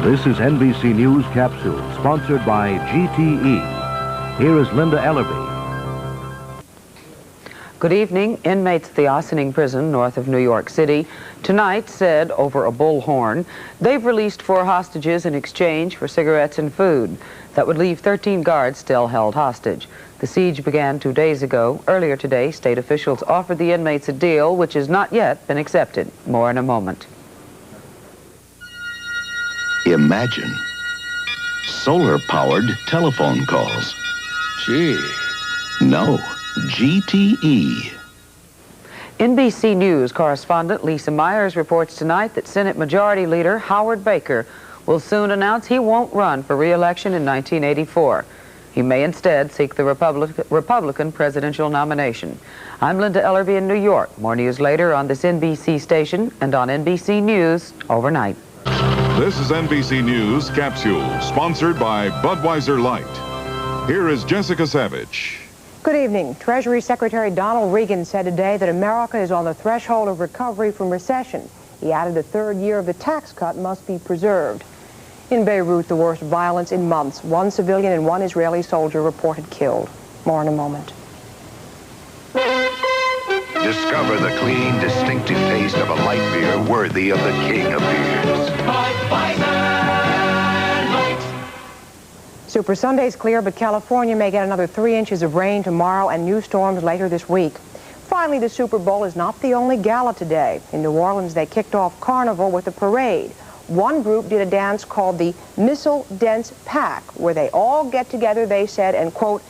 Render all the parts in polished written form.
This is NBC News Capsule, sponsored by GTE. Here is Linda Ellerbee. Good evening. Inmates at the Ossining Prison north of New York City tonight said over a bullhorn they've released 4 hostages in exchange for cigarettes and food. That would leave 13 guards still held hostage. The siege began 2 days ago. Earlier today, state officials offered the inmates a deal which has not yet been accepted. More in a moment. Imagine solar-powered telephone calls. Gee. No, GTE. NBC News correspondent Lisa Myers reports tonight that Senate Majority Leader Howard Baker will soon announce he won't run for re-election in 1984. He may instead seek the Republican presidential nomination. I'm Linda Ellerbee in New York. More news later on this NBC station and on NBC News overnight. This is NBC News Capsule, sponsored by Budweiser Light. Here is Jessica Savitch. Good evening. Treasury Secretary Donald Regan said today that America is on the threshold of recovery from recession. He added the 3rd year of the tax cut must be preserved. In Beirut, the worst violence in months. 1 civilian and 1 Israeli soldier reported killed. More in a moment. Discover the clean, distinctive taste of a light beer worthy of the king of beers. Super Sunday's clear, but California may get another 3 inches of rain tomorrow and new storms later this week. Finally, the Super Bowl is not the only gala today. In New Orleans, they kicked off Carnival with a parade. One group did a dance called the Missile Dance Pack, where they all get together, they said, and, quote,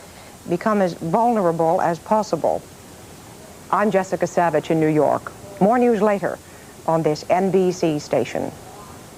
become as vulnerable as possible. I'm Jessica Savitch in New York. More news later on this NBC station.